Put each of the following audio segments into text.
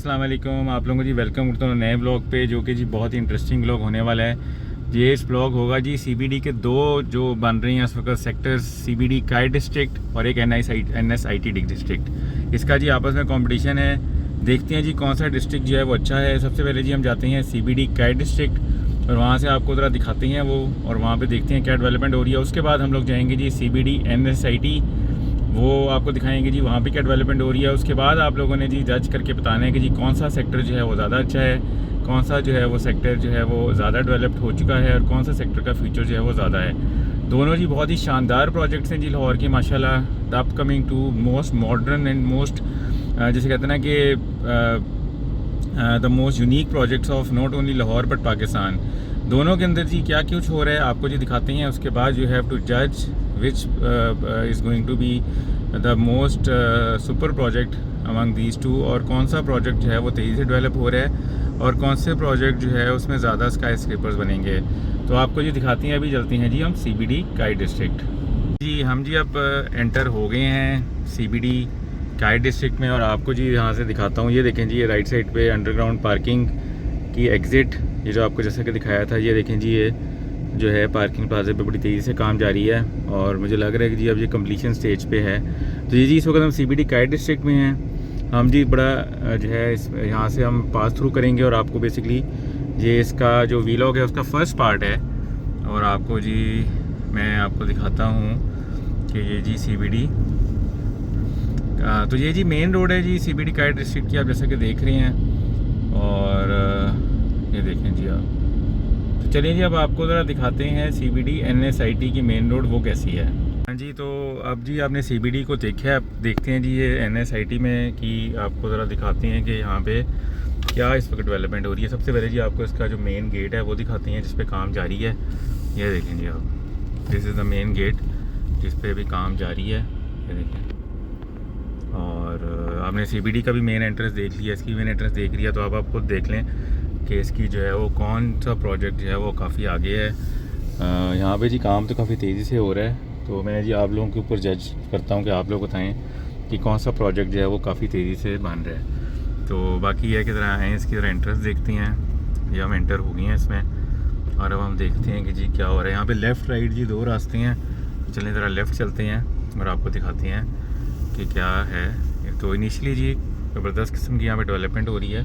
अस्सलाम वालेकुम। आप लोगों को जी वेलकम करता हूँ नए ब्लॉग पे, जो कि जी बहुत ही इंटरेस्टिंग ब्लॉग होने वाला है। ये इस ब्लॉग होगा जी सीबीडी के दो जो बन रही हैं इस वक्त सेक्टर्स, सीबीडी काई डिस्ट्रिक्ट और एक एनएसआईटी डिस्ट्रिक्ट। इसका जी आपस में कंपटीशन है। देखते हैं जी कौन सा डिस्ट्रिक्ट जो है वो अच्छा है। सबसे पहले जी हम जाते हैं सीबीडी काई डिस्ट्रिक्ट और वहाँ से आपको ज़रा दिखाते हैं वो, और वहाँ पे देखते हैं क्या डेवलपमेंट हो रही है। उसके बाद हम लोग जाएंगे जी सीबीडी एनएसआईटी, वो आपको दिखाएंगे जी वहाँ पे क्या डेवलपमेंट हो रही है। उसके बाद आप लोगों ने जी जज करके बताना है कि जी कौन सा सेक्टर जो है वो ज़्यादा अच्छा है, कौन सा जो है वो सेक्टर जो है वो ज़्यादा डेवलप्ड हो चुका है, और कौन सा सेक्टर का फ्यूचर जो है वो ज़्यादा है। दोनों जी बहुत ही शानदार प्रोजेक्ट्स हैं जी लाहौर के माशाल्लाह। The upcoming to most modern and most जैसे कहते हैं ना कि the most unique projects of not only Lahore but Pakistan. दोनों के अंदर जी क्या कुछ हो रहा है आपको जी दिखाते हैं। उसके बाद यू हैव टू जज which is going to be the most super project among these two, और कौन सा प्रोजेक्ट जो है वो तेज़ी से डेवलप हो रहा है और कौन से प्रोजेक्ट जो है उसमें ज़्यादा स्काई स्क्रेपर्स बनेंगे। तो आपको जी दिखाते हैं। अभी चलते हैं जी हम सीबीडी काई डिस्ट्रिक्ट। जी हम जी अब एंटर हो गए हैं सीबीडी काई डिस्ट्रिक्ट में, और आपको जी यहाँ से दिखाता हूँ। ये देखें जी, ये राइट साइड पे अंडरग्राउंड पार्किंग की एग्ज़िट, ये जो आपको जैसा कि दिखाया था, ये देखें जी ये जो है पार्किंग प्लाजे पे बड़ी तेज़ी से काम जारी है, और मुझे लग रहा है कि जी अब ये कंप्लीशन स्टेज पे है। तो ये जी इस वक्त हम सीबीडी काई डिस्ट्रिक्ट में हैं। हम जी बड़ा जो है इस यहाँ से हम पास थ्रू करेंगे, और आपको बेसिकली ये इसका जो वीलॉग है उसका फर्स्ट पार्ट है, और आपको जी मैं आपको दिखाता हूँ कि ये जी सीबीडी तो ये जी मेन रोड है जी सीबीडी काई डिस्ट्रिक्ट की, आप जैसा कि देख रहे हैं। और ये देखें जी आप। तो चलिए जी अब आपको ज़रा दिखाते हैं सीबीडी एनएसआईटी की मेन रोड वो कैसी है। हाँ जी, तो अब जी आपने सीबीडी को देखा है, अब देखते हैं जी ये एनएसआईटी में कि आपको ज़रा दिखाते हैं कि यहाँ पे क्या इस वक्त डेवलपमेंट हो रही है। सबसे पहले जी आपको इसका जो मेन गेट है वो दिखाते हैं जिस पे काम जारी है। ये देखें जी आप, this is the main gate जिस पे अभी काम जारी है, ये देखें। और आपने सीबीडी का भी मेन एंट्रेंस देख लिया, इसकी मेन एंट्रेंस देख लिया, तो अब आप खुद देख लें कि इसकी जो है वो कौन सा प्रोजेक्ट जो है वो काफ़ी आगे है। यहाँ पे जी काम तो काफ़ी तेज़ी से हो रहा है, तो मैं जी आप लोगों के ऊपर जज करता हूँ कि आप लोग बताएं कि कौन सा प्रोजेक्ट जो है वो काफ़ी तेज़ी से बन रहा है। तो बाकी यह कि ज़रा आएँ इसकी ज़रा एंट्रेंस देखते हैं। ये हम एंटर हो गए हैं इसमें, और अब हम देखते हैं कि जी क्या हो रहा है। यहाँ पर लेफ़्ट राइट जी दो रास्ते हैं, चलें ज़रा लेफ़्ट चलते हैं और आपको दिखाते हैं कि क्या है। तो इनिशियली जी ज़बरदस्त किस्म की यहाँ पे डेवलपमेंट हो रही है।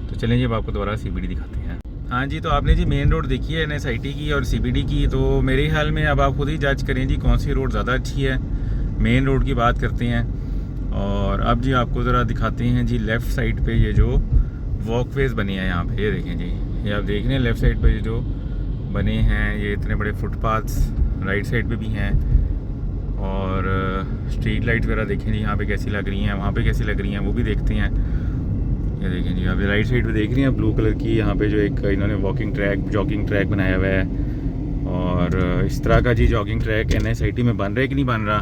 तो चलें जी अब आपको दोबारा सीबीडी दिखाते हैं। हाँ जी, तो आपने जी मेन रोड देखी है एनएसआईटी की और सीबीडी की, तो मेरे ख्याल में अब आप खुद ही जज करें जी कौन सी रोड ज़्यादा अच्छी है। मेन रोड की बात करते हैं, और अब जी आपको ज़रा दिखाते हैं जी लेफ़्ट साइड पर ये जो वॉकवेज़ बने हैं यहाँ पर। ये देखें जी, ये आप देख रहे हैं लेफ़्ट साइड पर ये जो बने हैं, ये इतने बड़े फुटपाथ्स राइट साइड पर भी हैं, और स्ट्रीट लाइट वगैरह देखें जी यहाँ पे कैसी लग रही हैं, वहाँ पे कैसी लग रही हैं वो भी देखते हैं। ये देखें जी, यहाँ पे राइट साइड पे देख रही हैं ब्लू कलर की, यहाँ पे जो एक इन्होंने जॉगिंग ट्रैक बनाया हुआ है। और इस तरह का जी जॉगिंग ट्रैक एनएसआईटी में बन रहा है कि नहीं बन रहा,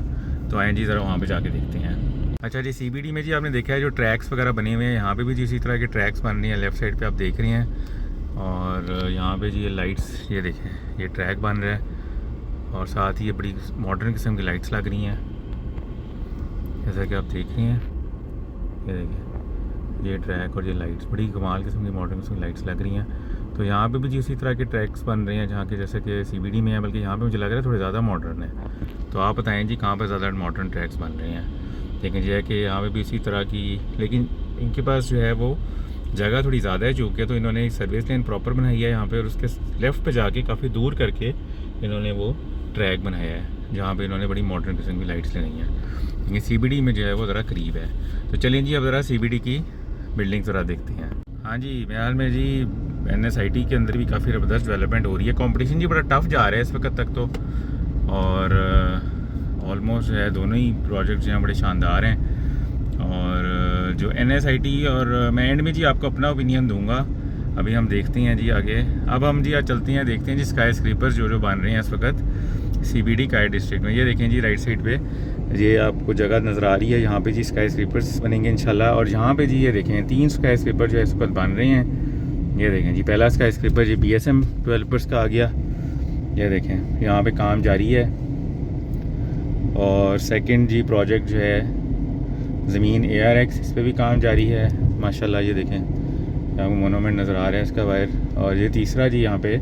तो आए जी ज़रा वहाँ पर जाके देखते हैं। अच्छा जी, सीबीडी में जी आपने देखा है जो ट्रैक्स वगैरह बने हुए हैं, यहाँ पर भी जी इसी तरह के ट्रैक्स बन रही हैं। लेफ़्ट साइड पर आप देख रहे हैं, और यहाँ पर जी ये लाइट्स, ये देखें ये ट्रैक बन रहा है, और साथ ही ये बड़ी मॉडर्न किस्म की लाइट्स लग रही हैं जैसा कि आप देख रहे हैं। ये देखिए ये ट्रैक और ये लाइट्स बड़ी कमाल किस्म की मॉडर्न किस्म की लाइट्स लग रही हैं। तो यहाँ पे भी जी इसी तरह के ट्रैक्स बन रहे हैं जहाँ के जैसे कि सीबीडी में है, बल्कि यहाँ पे मुझे लग रहा है थोड़े ज़्यादा मॉडर्न है। तो आप बताएं जी कहाँ पर ज़्यादा मॉडर्न ट्रैक्स बन रहे हैं। लेकिन जो है कि यहाँ पर भी इसी तरह की, लेकिन इनके पास जो है वो जगह थोड़ी ज़्यादा है चूँकि, तो इन्होंने सर्विस लेन प्रॉपर बनाई है यहाँ पर, और उसके लेफ़्ट पर जाके काफ़ी दूर करके इन्होंने वो ट्रैक बनाया है जहाँ पे इन्होंने बड़ी मॉडर्न किस्म की लाइट्स लगाई हैं। ये सीबीडी में जो है वो ज़रा करीब है। तो चलिए जी अब ज़रा सीबीडी की बिल्डिंग ज़रा देखते हैं। हाँ जी, मेरे ख्याल में जी एनएसआईटी के अंदर भी काफ़ी ज़बरदस्त डेवलपमेंट हो रही है। कंपटीशन जी बड़ा टफ जा रहा है इस वक्त तक तो, और ऑलमोस्ट जो है दोनों ही प्रोजेक्ट जो हैं बड़े शानदार हैं। और जो एनएसआईटी, और मैं एंड में जी आपको अपना ओपिनियन दूँगा। अभी हम देखते हैं जी आगे। अब हम जी आज चलते हैं, देखते हैं जी स्काई स्क्रेपर्स जो बन रहे हैं इस वक्त सीबीडी काई डिस्ट्रिक्ट में। ये देखें जी राइट साइड पे ये आपको जगह नज़र आ रही है, यहाँ पे जी स्काई स्क्रेपर्स बनेंगे इंशाल्लाह। और यहाँ पे जी ये देखें 3 स्काई स्क्रेपर जो है इस वक्त बन रहे हैं। ये देखें जी पहला स्काई स्क्रेपर जी बीएसएम डेवलपर्स का आ गया, ये देखें यहाँ पे काम जारी है। और सेकंड जी प्रोजेक्ट जो है ज़मीन ARX, इस पर भी काम जारी है माशाल्लाह। ये देखें यहाँ को मोनूमेंट नज़र आ रहा है इसका वायर। और ये तीसरा जी यहाँ पे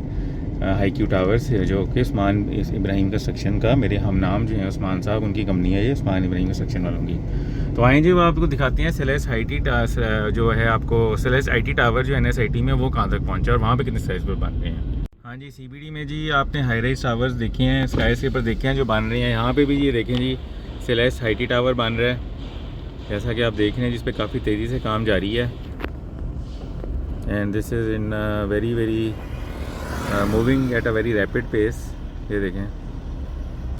हाई क्यू टावर्स है, जो कि उस्मान इब्राहिम कंस्ट्रक्शन का, मेरे हम नाम जो हैं उस्मान साहब, उनकी कंपनी है ये उस्मान इब्राहिम कंस्ट्रक्शन वालों की। तो आएँ जी वो आपको दिखाते हैं सेलेस IT जो है, आपको सेलेस IT टावर जो NSIT में वो कहाँ तक पहुँचा और वहाँ पे कितने साइज़ पर बन रहे हैं। हाँ जी, CBD में जी आपने हाई राइज टावर्स देखे हैं, स्काई स्क्रेपर देखे हैं जो बन रहे हैं। यहाँ पे भी ये देखें जी सेलेस IT टावर बन रहा है, जैसा कि आप देख रहे हैं, जिस पे काफ़ी तेज़ी से काम जारी है। And this is in very moving at a very rapid pace, ये देखें।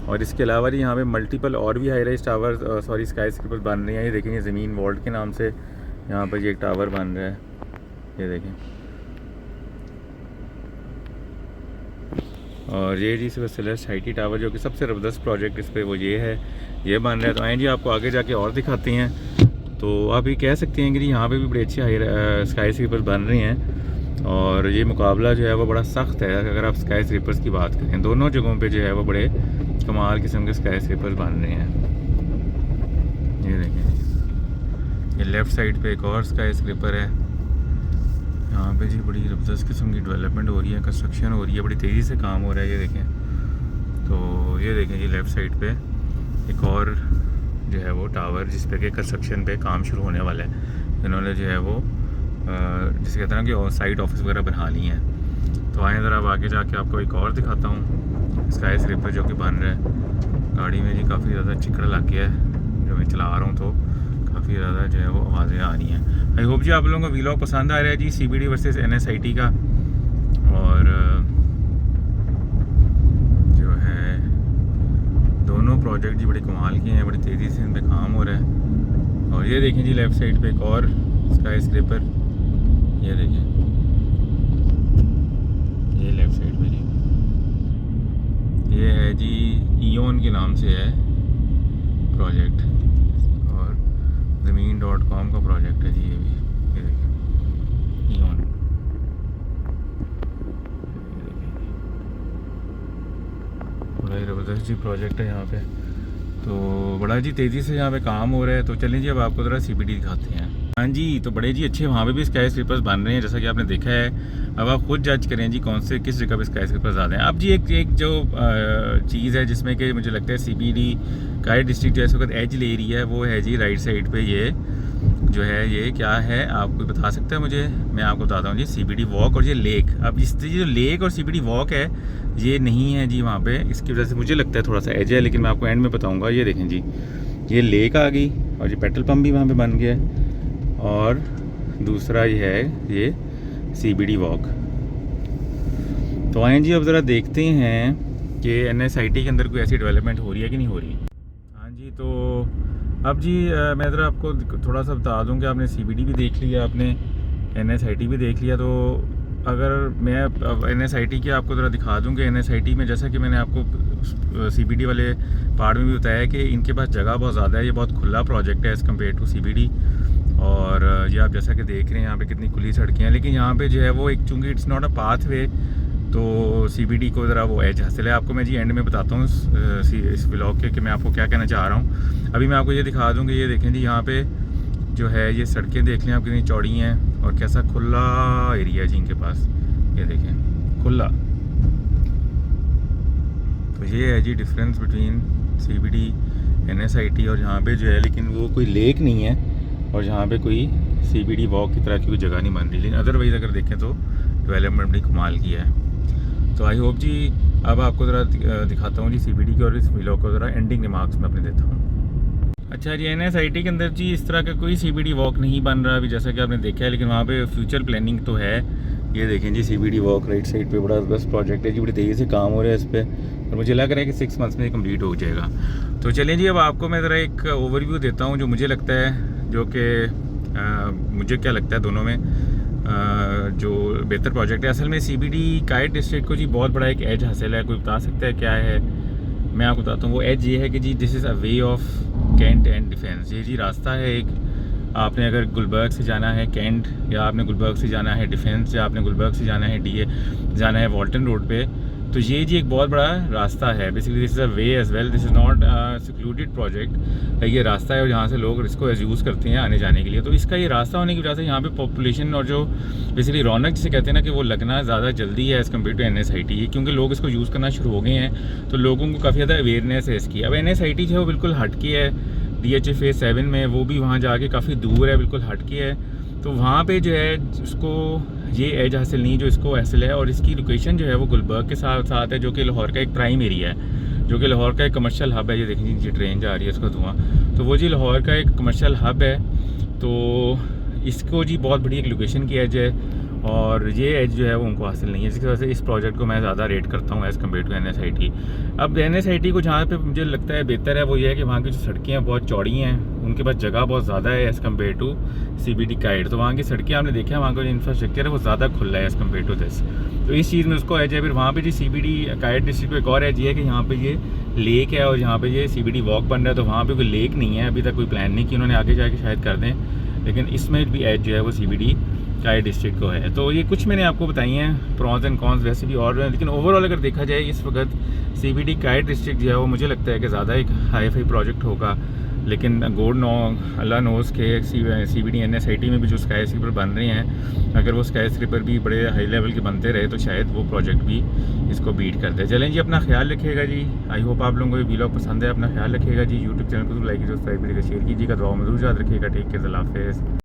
और इसके अलावा जी यहाँ पे मल्टीपल और भी high rise tower sorry sky scraper बन रहे हैं। ये देखेंगे ज़मीन वॉल्ट के नाम से यहाँ पर ये एक टावर बन रहा है, ये देखें। और ये जी सेलेस IT टावर जो कि सबसे ज़बरदस्त प्रोजेक्ट इस पर वो ये है, ये बन रहा है। तो आएँ जी आपको आगे जाके और दिखाते हैं। तो आप ये कह सकते हैं कि यहाँ पे भी बड़े अच्छे स्काई स्क्रेपर्स बन रहे हैं और ये मुकाबला जो है वो बड़ा सख्त है। अगर आप स्काई स्क्रेपर्स की बात करें, दोनों जगहों पे जो है वो बड़े कमाल किस्म के स्काई स्क्रेपर्स बन रहे हैं। ये देखें, ये लेफ़्ट साइड पे एक और स्काई स्क्रेपर है। यहाँ पे जी बड़ी ज़बरदस्त किस्म की डेवलपमेंट हो रही है, कंस्ट्रक्शन हो रही है, बड़ी तेज़ी से काम हो रहा है। ये देखें, तो ये देखें जी लेफ़्ट साइड पे एक और जो है वो टावर जिस पे के कंस्ट्रक्शन पे काम शुरू होने वाला है। इन्होंने जो है वो जिसे कहते हैं ना कि साइट ऑफिस वगैरह बना ली हैं। तो आए ज़रा अब आगे जाके आपको एक और दिखाता हूँ स्काई स्क्रेपर जो कि बन रहा है। गाड़ी में जी काफ़ी ज़्यादा चिकड़ लग गया है जो मैं चला रहा हूँ, तो काफ़ी ज़्यादा जो है वो आवाज़ें आ रही हैं। आई होप जी आप लोगों को वीलॉग पसंद आ रहा है जी CBD वर्सेस NSIT का। और जो है दोनों प्रोजेक्ट जी बड़े कमाल के हैं, बड़ी तेज़ी से इन पर काम हो रहा है। और ये देखें जी लेफ़्ट साइड पे एक और स्काई स्क्रेपर, ये देखें, ये लेफ़्ट साइड पे जी, ये है जी ईओन के नाम से है प्रोजेक्ट और ज़मीन.com का प्रोजेक्ट है जी ये भी। ये देखें ईओन, बड़ा ही ज़बरदस्त जी प्रोजेक्ट है यहाँ पे। तो बड़ा जी तेज़ी से यहाँ पे काम हो रहा है। तो चलें जी अब आपको ज़रा CBD दिखाते हैं। हाँ जी, तो बड़े जी अच्छे वहाँ पे भी स्काई स्क्रेपर्स बन रहे हैं जैसा कि आपने देखा है। अब आप खुद जज करें जी कौन से किस जगह पे स्काई स्क्रेपर्स ज़्यादा हैं। अब जी एक जो चीज़ है जिसमें कि मुझे लगता है CBD का डिस्ट्रिक्ट जो इस वक्त एज ले रही है, वो है जी राइट साइड पे। ये जो है ये क्या है आपको बता सकता है मुझे? मैं आपको बताता हूँ जी, CBD वॉक और ये लेक। अब इस जो लेक और CBD वॉक है ये नहीं है जी वहाँ पे, इसकी वजह से मुझे लगता है थोड़ा सा एज है, लेकिन मैं आपको एंड में बताऊँगा। ये देखें जी, ये लेक आ गई और ये पेट्रोल पम्प भी वहाँ पे बन गया है। और दूसरा ये है ये CBD वॉक। तो आएँ जी अब ज़रा देखते हैं कि NSIT के अंदर कोई ऐसी डेवलपमेंट हो रही है कि नहीं हो रही। हाँ जी, तो अब जी मैं ज़रा आपको थोड़ा सा बता दूं कि आपने CBD भी देख लिया, आपने NSIT भी देख लिया। तो अगर मैं अब NSIT की आपको ज़रा दिखा दूं कि NSIT में जैसा कि मैंने आपको CBD वाले पार्ट में भी बताया कि इनके पास जगह बहुत ज़्यादा है, ये बहुत खुला प्रोजेक्ट है एज़ कम्पेयर टू CBD। और ये आप जैसा कि देख रहे हैं यहाँ पे कितनी खुली सड़कें हैं, लेकिन यहाँ पे जो है वो एक चूँकि इट्स नॉट अ पाथ वे, तो CBD को ज़रा वो एज हासिल है। आपको मैं जी एंड में बताता हूँ इस व्लॉग के कि मैं आपको क्या कहना चाह रहा हूँ। अभी मैं आपको ये दिखा दूँ कि ये देखें जी यहाँ पे जो है ये सड़कें देख लें आप कितनी चौड़ी हैं और कैसा खुला एरिया है जी इनके पास। ये देखें खुला, तो ये है जी डिफरेंस बिटवीन CBD NSIT और यहाँ पे जो है, लेकिन वो कोई लेक नहीं है और यहाँ पे कोई CBD वॉक की तरह की कोई जगह नहीं बन रही। लेकिन अदरवाइज़ अगर देखें तो डेवलपमेंट बड़ी कमाल की है। तो आई होप जी अब आपको ज़रा दिखाता हूँ जी CBD की, और इस व्लॉग को ज़रा एंडिंग रिमार्क्स में अपने देता हूँ। अच्छा जी, NSIT के अंदर जी इस तरह का कोई CBD वॉक नहीं बन रहा अभी जैसा कि आपने देखा है, लेकिन वहाँ पे फ्यूचर प्लानिंग तो है। ये देखें जी CBD वॉक राइट साइड पे बड़ा बेस्ट प्रोजेक्ट है जी, बड़ी तेज़ी से काम हो रहा है इस पर और मुझे लग रहा है कि 6 मंथ्स में कम्प्लीट हो जाएगा। तो चलें जी अब आपको मैं ज़रा एक ओवरव्यू देता हूँ जो मुझे लगता है, जो कि मुझे क्या लगता है दोनों में जो बेहतर प्रोजेक्ट है। असल में CBD काइट डिस्ट्रिक्ट को जी बहुत बड़ा एक एज हासिल है। कोई बता सकता है क्या है? मैं आपको बताता हूँ। वो एज ये है कि जी this is a way of cant and defence. ये जी रास्ता है एक, आपने अगर गुलबर्ग से जाना है कैंट, या आपने गुलबर्ग से जाना है डिफेंस, या आपने गुलबर्ग से जाना है DA जाना है वॉल्टन रोड पे, तो ये जी एक बहुत बड़ा रास्ता है। Basically this is a way as well, this is not secluded project. ये रास्ता है और जहाँ से लोग इसको यूज़ करते हैं आने जाने के लिए। तो इसका ये रास्ता होने की वजह से यहाँ पे पॉपुलेशन और जो बेसिकली रौनक जिसे कहते हैं ना कि वो लगना ज़्यादा जल्दी है एज़ कम्पेयर टू NSIT, क्योंकि लोग इसको यूज़ करना शुरू हो गए हैं। तो लोगों को काफ़ी ज़्यादा अवेयरनेस है इसकी। अब NSIT जो है वो बिल्कुल हटके है DHA फेज़ 7 में, वो भी वहाँ जाके काफ़ी दूर है, बिल्कुल हटके है। तो वहाँ पे जो है उसको ये एज हासिल नहीं जो इसको हासिल है, और इसकी लोकेशन जो है वो गुलबर्ग के साथ साथ है, जो कि लाहौर का एक प्राइम एरिया है, जो कि लाहौर का एक कमर्शियल हब है। ये देखिए जी ट्रेन जा रही है, उसका धुआं, तो वो जी लाहौर का एक कमर्शियल हब है। तो इसको जी बहुत बड़ी एक लोकेशन की एज है, और ये एज जो है वो उनको हासिल नहीं है, जिसकी वजह से इस प्रोजेक्ट को मैं ज़्यादा रेट करता हूँ एज़ कम्पेयर टू NSIT। अब NSIT को जहाँ पे मुझे लगता है बेहतर है वो ये है कि वहाँ की जो सड़कें हैं बहुत चौड़ी हैं, उनके पास जगह बहुत ज़्यादा है एज़ कम्पेयर टू CBD काइड। तो वहाँ की सड़कें आपने देखा, वहाँ का जो इंफ्रास्ट्रक्चर है वो ज़्यादा खुला है एज़ कम्पेयर टू दिस। तो इस चीज़ में उसको एज है। फिर वहाँ पर जी CBD काइड डिस्ट्रिक्ट को एक और एज ये है कि यहाँ पर ये लेक है, और यहाँ पर ये CBD वॉक बन रहा है। तो वहाँ पर कोई लेक नहीं है, अभी तक कोई प्लान नहीं कि उन्होंने आगे जाके शायद कर दें, लेकिन इसमें भी एज जो है वो CBD काइड डिस्ट्रिक्ट को है। तो ये कुछ मैंने आपको बताई हैं प्रॉन्स एंड कॉन्स, वैसे भी और हैं, लेकिन ओवरऑल अगर देखा जाए इस वक्त CBD काइड डिस्ट्रिक्ट जो है वो मुझे लगता है कि ज़्यादा एक हाई-फाई प्रोजेक्ट होगा। लेकिन गॉड नो, अल्लाह नोज़ के CBD NSIT में भी जो स्काई स्क्रीपर बन रहे हैं, अगर वो स्काई स्क्रीपर भी बड़े हाई लेवल के बनते रहे तो शायद वो प्रोजेक्ट भी इसको बीट करते। चलें जी, अपना ख्याल रखिएगा जी। आई होप आप लोगों को ये वीलॉग पसंद है। अपना ख्याल रखिएगा जी। यूट्यूब चैनल को लाइक कीजिए, सब्सक्राइब करिएगा, शेयर कीजिएगा, दुआ में ज़रूर याद रखिएगा। टेक केयर, अल्लाह हाफ़िज़।